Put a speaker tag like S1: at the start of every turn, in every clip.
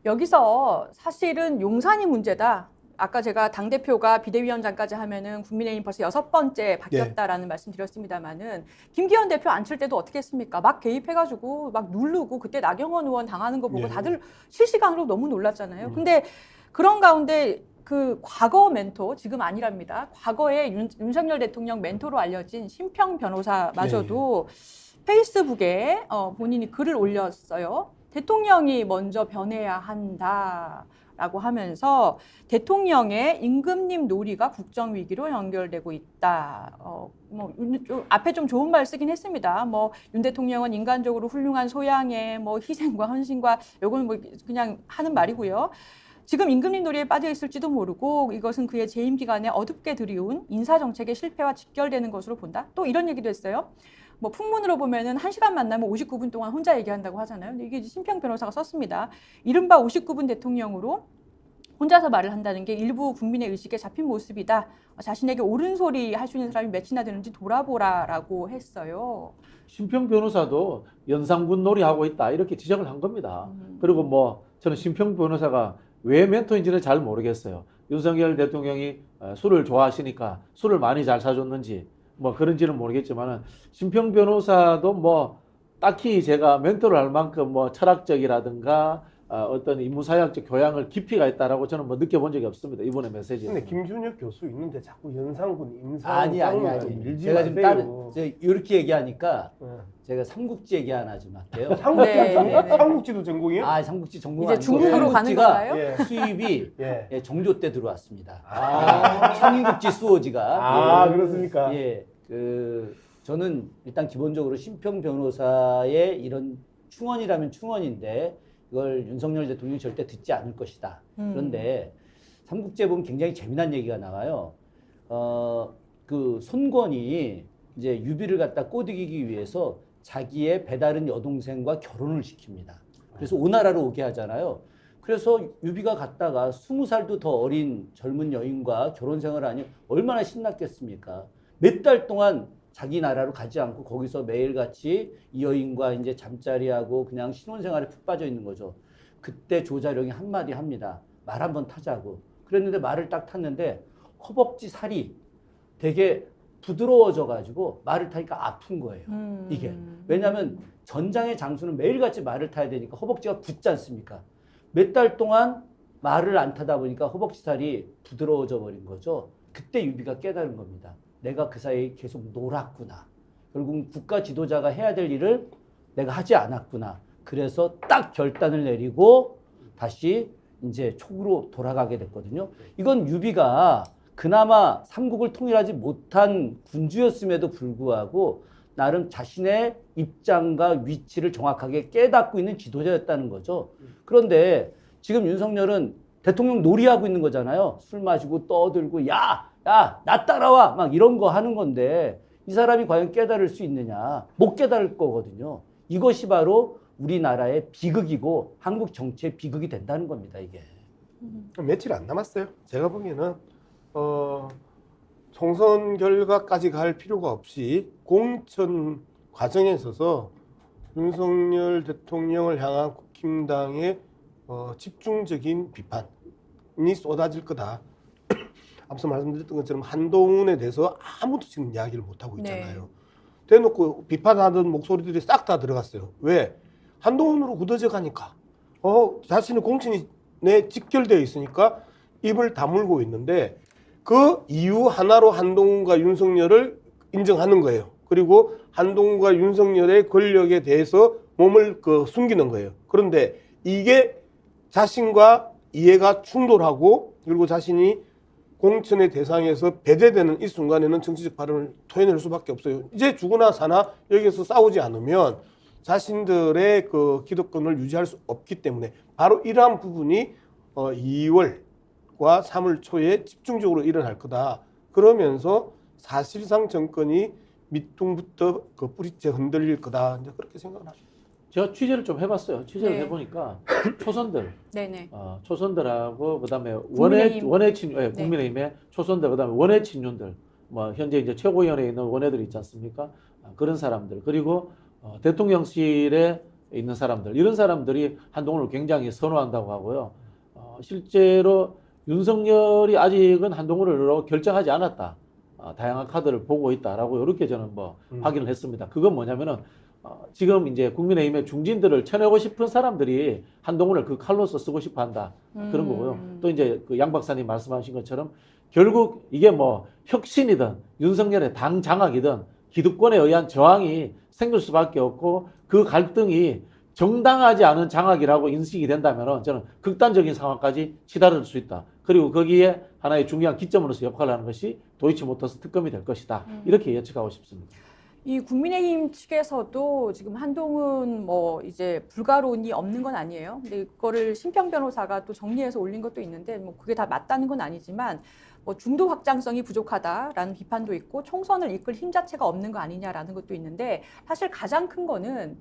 S1: 여기서 사실은 용산이 문제다. 아까 제가 당대표가 비대위원장까지 하면은 국민의힘 벌써 6번째 바뀌었다라는 말씀 드렸습니다만은 김기현 대표 앉힐 때도 어떻게 했습니까? 막 개입해가지고 막 누르고 그때 나경원 의원 당하는 거 보고 다들 실시간으로 너무 놀랐잖아요. 근데 그런 가운데 그 과거 멘토, 지금 아니랍니다. 과거에 윤석열 대통령 멘토로 알려진 심평 변호사마저도 페이스북에 본인이 글을 올렸어요. 대통령이 먼저 변해야 한다라고 하면서 대통령의 임금님 놀이가 국정위기로 연결되고 있다. 앞에 좀 좋은 말 쓰긴 했습니다. 윤 대통령은 인간적으로 훌륭한 소양의 희생과 헌신과 요건 그냥 하는 말이고요. 지금 임금님 놀이에 빠져 있을지도 모르고 이것은 그의 재임 기간에 어둡게 들이운 인사정책의 실패와 직결되는 것으로 본다. 또 이런 얘기도 했어요. 풍문으로 보면은 1시간 만나면 59분 동안 혼자 얘기한다고 하잖아요. 근데 이게 심평 변호사가 썼습니다. 이른바 59분 대통령으로 혼자서 말을 한다는 게 일부 국민의 의식에 잡힌 모습이다. 자신에게 옳은 소리 할 수 있는 사람이 몇이나 되는지 돌아보라라고 했어요.
S2: 심평 변호사도 연상군 놀이하고 있다 이렇게 지적을 한 겁니다. 그리고 저는 심평 변호사가 왜 멘토인지는 잘 모르겠어요. 윤석열 대통령이 술을 좋아하시니까 술을 많이 잘 사줬는지 그런지는 모르겠지만은 심평 변호사도 딱히 제가 멘토를 할 만큼 철학적이라든가 어떤 인문사회학적 교양을 깊이가 있다라고 저는 느껴본 적이 없습니다. 이번에 메시지.
S3: 근데 김준혁 교수 있는데 자꾸 연상군 임상
S4: 아니. 제가 지금 이렇게 얘기하니까 제가 삼국지 얘기 하나 좀 할게요.
S3: 삼국지도 전공이에요?
S4: 삼국지 전공
S1: 이제 중국으로 가는 건가요?
S4: 수입이 정조 때 들어왔습니다. 삼국지 수호지가.
S3: 그렇습니까?
S4: 저는 일단 기본적으로 심평 변호사의 이런 충언이라면 충언인데 이걸 윤석열 대통령이 절대 듣지 않을 것이다. 그런데 삼국지에 보면 굉장히 재미난 얘기가 나와요. 그 손권이 이제 유비를 갖다 꼬드기기 위해서 자기의 배다른 여동생과 결혼을 시킵니다. 그래서 오나라로 오게 하잖아요. 그래서 유비가 갔다가 20살도 더 어린 젊은 여인과 결혼 생활을 하니 얼마나 신났겠습니까? 몇 달 동안 자기 나라로 가지 않고 거기서 매일같이 이 여인과 이제 잠자리하고 그냥 신혼생활에 푹 빠져 있는 거죠. 그때 조자룡이 한마디 합니다. 말 한번 타자고. 그랬는데 말을 딱 탔는데 허벅지 살이 되게 부드러워져가지고 말을 타니까 아픈 거예요. 이게. 왜냐하면 전장의 장수는 매일같이 말을 타야 되니까 허벅지가 굳지 않습니까? 몇 달 동안 말을 안 타다 보니까 허벅지 살이 부드러워져 버린 거죠. 그때 유비가 깨달은 겁니다. 내가 그 사이에 계속 놀았구나. 결국 국가 지도자가 해야 될 일을 내가 하지 않았구나. 그래서 딱 결단을 내리고 다시 이제 촉으로 돌아가게 됐거든요. 이건 유비가 그나마 삼국을 통일하지 못한 군주였음에도 불구하고 나름 자신의 입장과 위치를 정확하게 깨닫고 있는 지도자였다는 거죠. 그런데 지금 윤석열은 대통령 놀이하고 있는 거잖아요. 술 마시고 떠들고 야, 나 따라와 막 이런 거 하는 건데 이 사람이 과연 깨달을 수 있느냐? 못 깨달을 거거든요. 이것이 바로 우리나라의 비극이고 한국 정치의 비극이 된다는 겁니다. 이게.
S3: 며칠 안 남았어요. 제가 보기에는 총선 결과까지 갈 필요가 없이 공천 과정에 있어서 윤석열 대통령을 향한 국힘당의 집중적인 비판이 쏟아질 거다. 앞서 말씀드렸던 것처럼 한동훈에 대해서 아무도 지금 이야기를 못하고 있잖아요. 대놓고 비판하던 목소리들이 싹 다 들어갔어요. 왜? 한동훈으로 굳어져 가니까. 자신의 공천이 직결되어 있으니까 입을 다물고 있는데 그 이유 하나로 한동훈과 윤석열을 인정하는 거예요. 그리고 한동훈과 윤석열의 권력에 대해서 몸을 숨기는 거예요. 그런데 이게 자신과 이해가 충돌하고 그리고 자신이 공천의 대상에서 배제되는 이 순간에는 정치적 발언을 토해낼 수밖에 없어요. 이제 죽으나 사나 여기에서 싸우지 않으면 자신들의 기득권을 유지할 수 없기 때문에 바로 이러한 부분이 2월과 3월 초에 집중적으로 일어날 거다. 그러면서 사실상 정권이 밑둥부터 뿌리째 흔들릴 거다. 이제 그렇게 생각을 하죠.
S2: 제가 취재를 좀 해봤어요. 취재를 해보니까 초선들, 초선들하고 그다음에 국민의힘의 초선들, 그다음에 원외 친윤들, 현재 이제 최고위원회에 있는 원외들이 있지 않습니까? 그런 사람들 그리고 대통령실의 있는 사람들, 이런 사람들이 한동훈을 굉장히 선호한다고 하고요. 실제로 윤석열이 아직은 한동훈을 결정하지 않았다. 다양한 카드를 보고 있다라고 이렇게 저는 뭐 확인을 했습니다. 그건 뭐냐면은 지금 이제 국민의힘의 중진들을 쳐내고 싶은 사람들이 한동훈을 그 칼로서 쓰고 싶어 한다. 그런 거고요. 또 이제 그 양 박사님 말씀하신 것처럼 결국 이게 뭐 혁신이든 윤석열의 당 장악이든 기득권에 의한 저항이 생길 수밖에 없고 그 갈등이 정당하지 않은 장악이라고 인식이 된다면 저는 극단적인 상황까지 치달을 수 있다. 그리고 거기에 하나의 중요한 기점으로서 역할을 하는 것이 도이치모터스 특검이 될 것이다. 이렇게 예측하고 싶습니다.
S1: 이 국민의힘 측에서도 지금 한동훈 뭐 이제 불가론이 없는 건 아니에요. 근데 이거를 심평 변호사가 또 정리해서 올린 것도 있는데 뭐 그게 다 맞다는 건 아니지만 뭐 중도 확장성이 부족하다라는 비판도 있고 총선을 이끌 힘 자체가 없는 거 아니냐라는 것도 있는데 사실 가장 큰 거는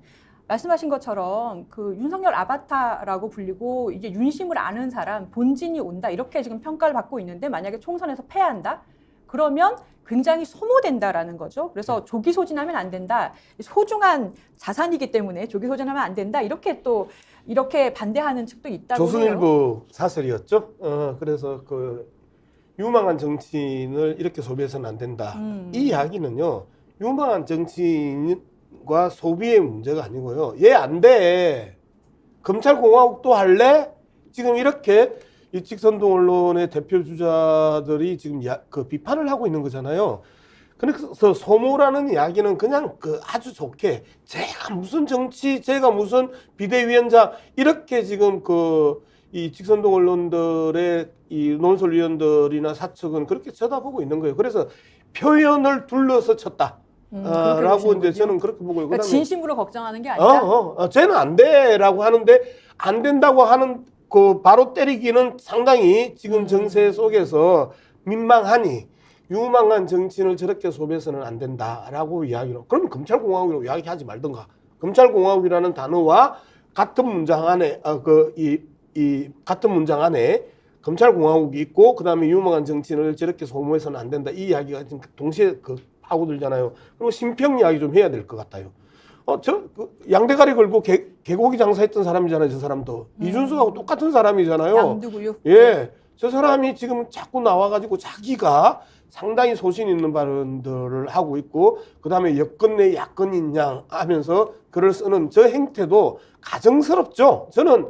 S1: 말씀하신 것처럼 그 윤석열 아바타라고 불리고 이제 윤심을 아는 사람 본진이 온다 이렇게 지금 평가를 받고 있는데 만약에 총선에서 패한다 그러면 굉장히 소모된다라는 거죠. 그래서 조기 소진하면 안 된다. 소중한 자산이기 때문에 조기 소진하면 안 된다. 이렇게 또 이렇게 반대하는 측도 있다고 해요.
S3: 조선일보 사설이었죠. 그래서 그 유망한 정치인을 이렇게 소비해서는 안 된다. 이 이야기는요. 유망한 정치인과 소비의 문제가 아니고요. 얘 안 돼. 검찰공화국도 할래? 지금 이렇게 이 직선동 언론의 대표 주자들이 지금 그 비판을 하고 있는 거잖아요. 그래서 소모라는 이야기는 그냥 그 아주 좋게 제가 무슨 정치, 제가 무슨 비대위원장 이렇게 지금 그 이 직선동 언론들의 이 논설위원들이나 사측은 그렇게 쳐다보고 있는 거예요. 그래서 표현을 둘러서 쳤다. 라고 이제 저는 그렇게 보고요.
S1: 그러니까 진심으로 걱정하는 게 아니라
S3: 쟤는 안 돼라고 하는데 안 된다고 하는 그 바로 때리기는 상당히 지금 정세 속에서 민망하니 유망한 정치인을 저렇게 소비해서는 안 된다라고 이야기를. 그럼 검찰공화국이라고 이야기하지 말든가. 검찰공화국이라는 단어와 같은 문장 안에 같은 문장 안에 검찰공화국이 있고 그다음에 유망한 정치인을 저렇게 소모해서는 안 된다. 이 이야기가 지금 동시에 파고들잖아요. 그리고 심평 이야기 좀 해야 될 것 같아요. 양대가리 걸고 개고기 장사했던 사람이잖아요, 저 사람도. 이준석하고 똑같은 사람이잖아요.
S1: 양두구유.
S3: 예. 저 사람이 지금 자꾸 나와가지고 자기가 상당히 소신 있는 발언들을 하고 있고, 그 다음에 여권 내 야권인 양 하면서 글을 쓰는 저 행태도 가정스럽죠. 저는,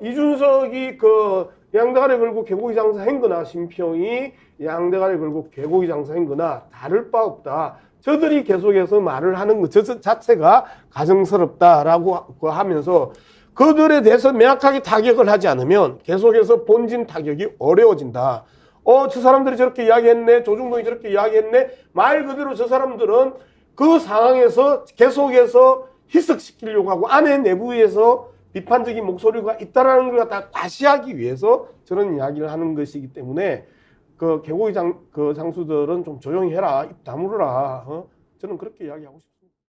S3: 이준석이 그 양대가리 걸고 개고기 장사한 거나 심평이 양대가리 걸고 개고기 장사한 거나 다를 바 없다. 저들이 계속해서 말을 하는 것 자체가 가정스럽다라고 하면서 그들에 대해서 명확하게 타격을 하지 않으면 계속해서 본진 타격이 어려워진다. 저 사람들이 저렇게 이야기했네. 조중동이 저렇게 이야기했네. 말 그대로 저 사람들은 그 상황에서 계속해서 희석시키려고 하고 안에 내부에서 비판적인 목소리가 있다라는 걸 다 과시하기 위해서 저런 이야기를 하는 것이기 때문에 그 개고기 장수들은 좀 조용히 해라. 입 다물어라. 저는 그렇게 이야기하고 싶습니다.